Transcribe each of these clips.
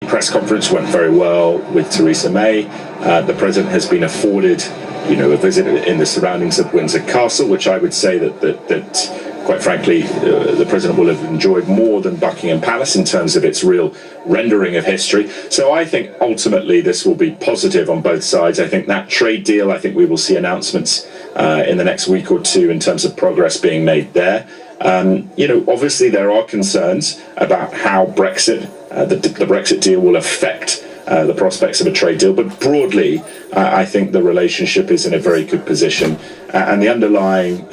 press conference went very well with Theresa May. The President has been afforded, a visit in the surroundings of Windsor Castle, which I would say that quite frankly, the President will have enjoyed more than Buckingham Palace in terms of its real rendering of history. So I think ultimately this will be positive on both sides. I think that trade deal, I think we will see announcements in the next week or two in terms of progress being made there. Obviously there are concerns about how Brexit, the Brexit deal will affect the prospects of a trade deal, but broadly, I think the relationship is in a very good position, and the underlying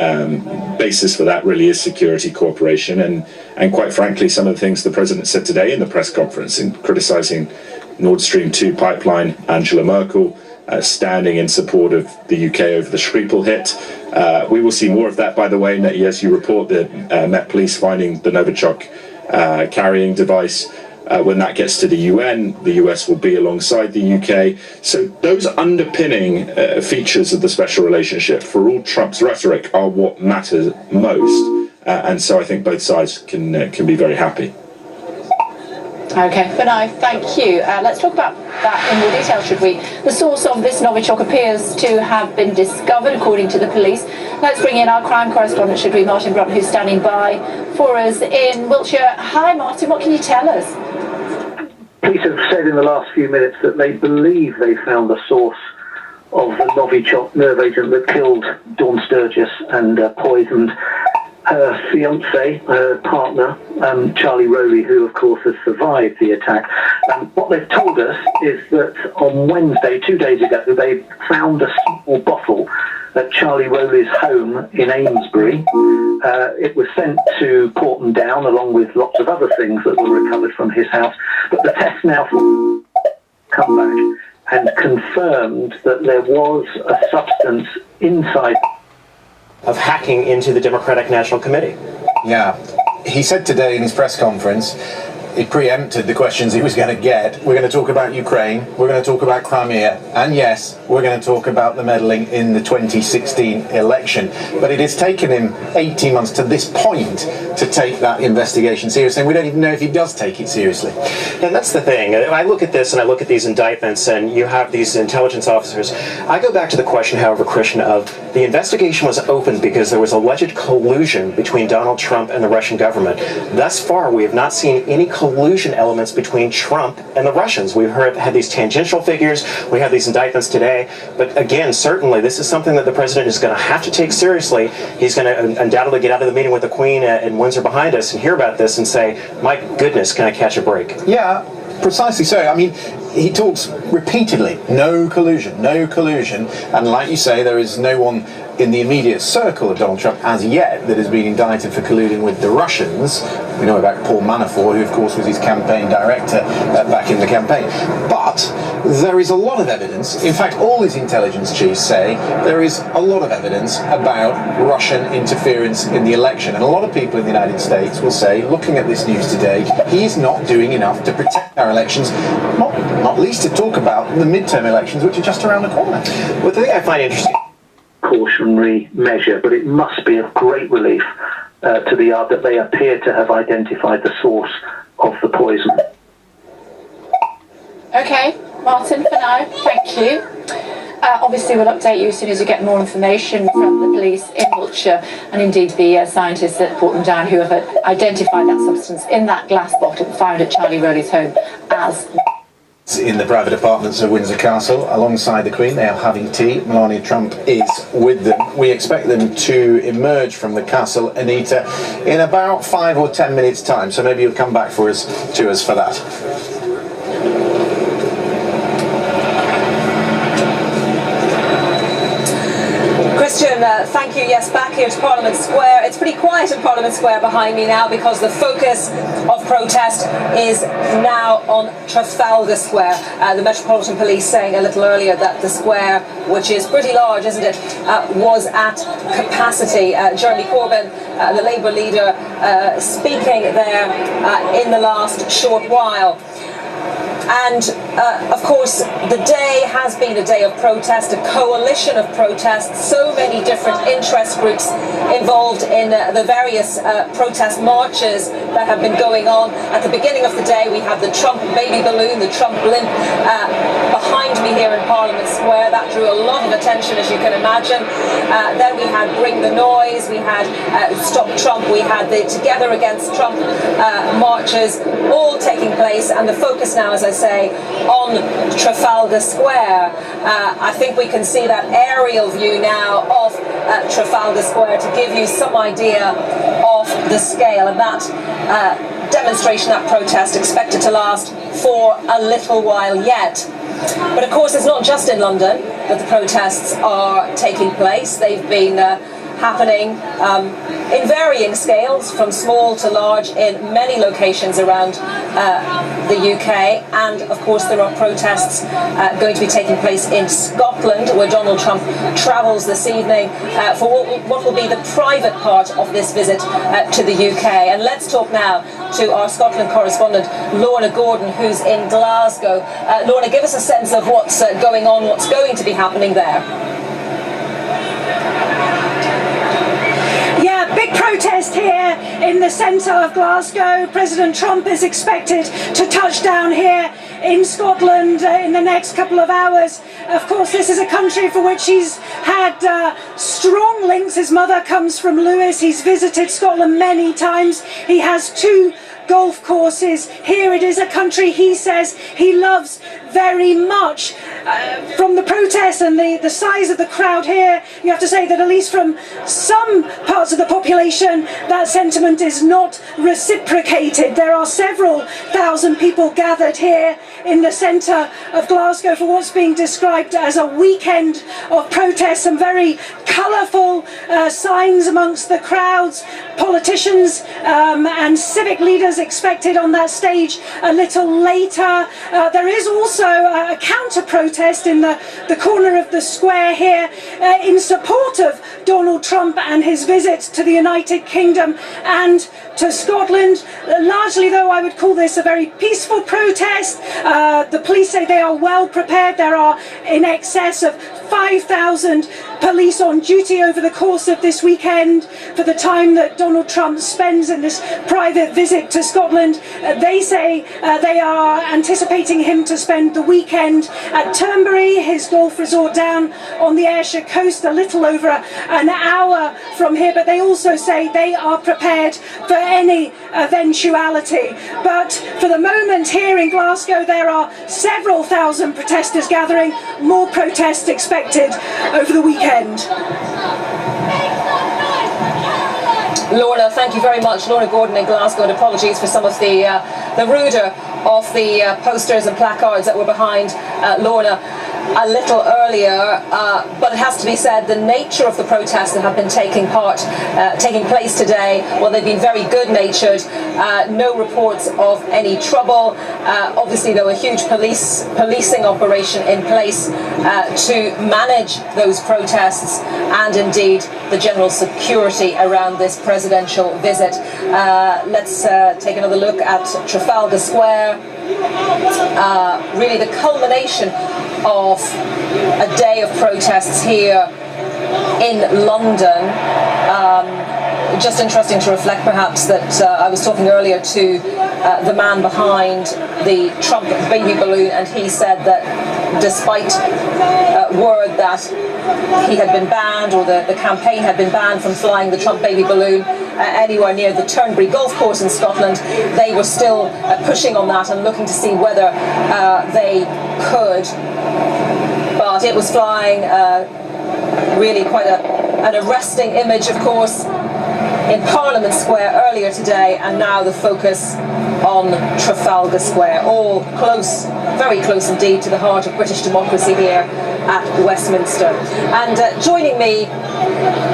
basis for that really is security cooperation, and quite frankly, some of the things the President said today in the press conference in criticising Nord Stream 2 pipeline, Angela Merkel standing in support of the UK over the Skripal hit. We will see more of that, by the way, as you report the Met Police finding the Novichok carrying device. When that gets to the UN, the US will be alongside the UK. So those underpinning features of the special relationship, for all Trump's rhetoric, are what matters most. And so I think both sides can be very happy. Okay, Vinay, thank you. Let's talk about that in more detail, should we? The source of this Novichok appears to have been discovered, according to the police. Let's bring in our crime correspondent, should we, Martin Brunt, who's standing by for us in Wiltshire. Hi, Martin, what can you tell us? Police have said in the last few minutes that they believe they found the source of the Novichok nerve agent that killed Dawn Sturgis and poisoned her fiancé, her partner, Charlie Rowley, who of course has survived the attack. What they've told us is that on Wednesday, 2 days ago, they found a small bottle at Charlie Rowley's home in Amesbury. It was sent to Porton Down along with lots of other things that were recovered from his house. But the test now come back and confirmed that there was a substance inside of hacking into the Democratic National Committee. Yeah, he said today in his press conference, he preempted the questions he was going to get. We're going to talk about Ukraine, we're going to talk about Crimea, and yes, we're going to talk about the meddling in the 2016 election. But it has taken him 18 months to this point to take that investigation seriously, and we don't even know if he does take it seriously. And that's the thing. I look at this and I look at these indictments, and you have these intelligence officers. I go back to the question, however, Christian, of the investigation was opened because there was alleged collusion between Donald Trump and the Russian government. Thus far, we have not seen any collusion elements between Trump and the Russians. We've had these tangential figures, we have these indictments today, but again, certainly this is something that the President is going to have to take seriously. He's going to undoubtedly get out of the meeting with the Queen in Windsor behind us and hear about this and say, my goodness, can I catch a break? Yeah, precisely so. I mean, he talks repeatedly, no collusion, and like you say, there is no one in the immediate circle of Donald Trump as yet that has been indicted for colluding with the Russians. We know about Paul Manafort, who of course was his campaign director back in the campaign. But there is a lot of evidence, in fact all his intelligence chiefs say, there is a lot of evidence about Russian interference in the election. And a lot of people in the United States will say, looking at this news today, he is not doing enough to protect our elections, not least to talk about the midterm elections, which are just around the corner. Well, the thing I find interesting, cautionary measure, but it must be a great relief to the yard that they appear to have identified the source of the poison. Okay, Martin, for now, thank you. Obviously, we'll update you as soon as we get more information from the police in Wiltshire and indeed the scientists at Porton Down who have identified that substance in that glass bottle found at Charlie Rowley's home as in the private apartments of Windsor Castle alongside the Queen. They are having tea. Melania Trump is with them. We expect them to emerge from the castle, Anita, in about 5 or 10 minutes time, so maybe you'll come back to us for that. Christian, thank you. Yes, back here to Parliament Square. It's pretty quiet in Parliament Square behind me now because the focus of protest is now on Trafalgar Square. The Metropolitan Police saying a little earlier that the square, which is pretty large, isn't it, was at capacity. Jeremy Corbyn, the Labour leader, speaking there in the last short while. And of course, the day has been a day of protest, a coalition of protests, so many different interest groups involved in the various protest marches that have been going on. At the beginning of the day, we had the Trump baby balloon, the Trump blimp behind me here in Parliament Square. That drew a lot of attention, as you can imagine. Then we had Bring the Noise, we had Stop Trump, we had the Together Against Trump marches, all taking place, and the focus now, as I say, on Trafalgar Square. I think we can see that aerial view now of Trafalgar Square to give you some idea of the scale, and that demonstration, that protest, expected to last for a little while yet. But of course, it's not just in London that the protests are taking place. They've been happening in varying scales, from small to large, in many locations around the UK. And of course, there are protests going to be taking place in Scotland, where Donald Trump travels this evening for what will be the private part of this visit to the UK. And let's talk now to our Scotland correspondent, Lorna Gordon, who's in Glasgow. Lorna, give us a sense of what's going on, what's going to be happening there. Big protest here in the centre of Glasgow. President Trump is expected to touch down here in Scotland in the next couple of hours. Of course, this is a country for which he's had strong links. His mother comes from Lewis. He's visited Scotland many times. He has 2 golf courses. Here it is a country he says he loves very much. From the protests and the size of the crowd here, you have to say that at least from some parts of the population, that sentiment is not reciprocated. There are several thousand people gathered here in the centre of Glasgow for what's being described as a weekend of protests. Some very colourful signs amongst the crowds, politicians and civic leaders expected on that stage a little later. There is also a counter-protest in the corner of the square here in support of Donald Trump and his visit to the United Kingdom and to Scotland. Largely, though, I would call this a very peaceful protest. The police say they are well prepared. There are in excess of 5,000 police on duty over the course of this weekend for the time that Donald Trump spends in this private visit to Scotland. They say they are anticipating him to spend the weekend at Turnberry, his golf resort down on the Ayrshire coast, a little over an hour from here. But they also say they are prepared for any eventuality. But for the moment here in Glasgow, there are several thousand protesters gathering, more protests expected over the weekend. Lorna, thank you very much. Lorna Gordon in Glasgow, and apologies for some of the ruder of the posters and placards that were behind Lorna a little earlier, but it has to be said, the nature of the protests that have been taking place today, well, they've been very good-natured. No reports of any trouble. Obviously, there was a huge policing operation in place to manage those protests, and indeed the general security around this presidential visit. Let's take another look at Trafalgar Square. Really the culmination of a day of protests here in London. Just interesting to reflect perhaps that I was talking earlier to the man behind the Trump baby balloon, and he said that despite word that he had been banned, or the campaign had been banned from flying the Trump baby balloon anywhere near the Turnberry golf course in Scotland, they were still pushing on that and looking to see whether they could. But it was flying, really quite an arresting image, of course, in Parliament Square earlier today, and now the focus on Trafalgar Square, all close, very close indeed, to the heart of British democracy here at Westminster. And joining me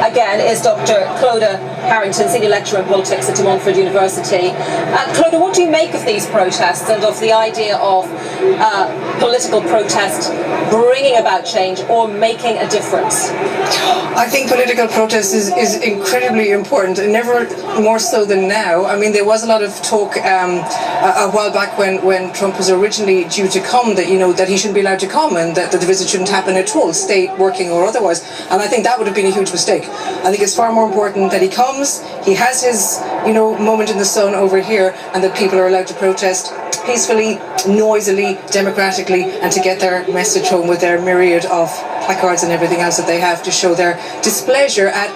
again is Dr. Clodagh Harrington, senior lecturer in politics at De Montfort University. Clodagh, what do you make of these protests and of the idea of political protest bringing about change or making a difference? I think political protest is incredibly important, and never more so than now. I mean, there was a lot of talk a while back when Trump was originally due to come that, that he shouldn't be allowed to come and that the visit shouldn't happen at all, state, working or otherwise. And I think that would have been a huge mistake. I think it's far more important that he comes, he has his, moment in the sun over here, and that people are allowed to protest peacefully, noisily, democratically, and to get their message home with their myriad of placards and everything else that they have to show their displeasure at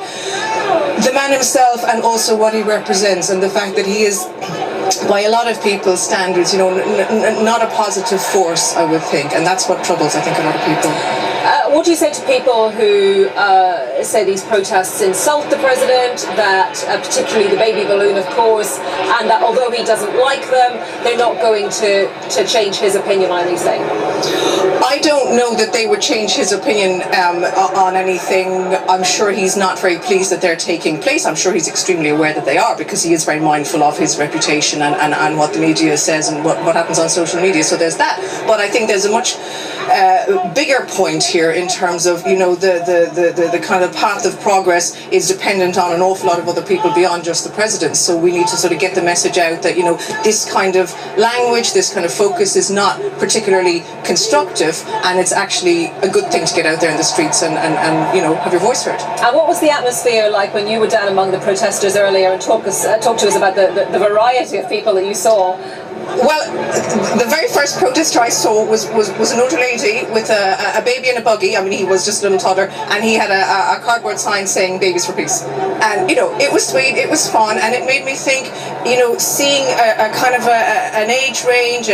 the man himself and also what he represents, and the fact that he is, by a lot of people's standards, not a positive force, I would think, and that's what troubles, I think, a lot of people. What do you say to people who say these protests insult the president, that particularly the baby balloon, of course, and that although he doesn't like them, they're not going to change his opinion on anything? I don't know that they would change his opinion on anything. I'm sure he's not very pleased that they're taking place. I'm sure he's extremely aware that they are, because he is very mindful of his reputation and what the media says and what happens on social media. So there's that. But I think there's a much bigger point here in terms of, the kind of path of progress is dependent on an awful lot of other people beyond just the president. So we need to sort of get the message out that, this kind of language, this kind of focus is not particularly constructive, and it's actually a good thing to get out there in the streets and have your voice heard. And what was the atmosphere like when you were down among the protesters earlier, and talk to us about the variety of people that you saw? Well, the very first protester I saw was an older lady with a baby in a buggy. I mean, he was just a little toddler, and he had a cardboard sign saying "Babies for Peace." And it was sweet, it was fun, and it made me think, seeing a kind of an age range,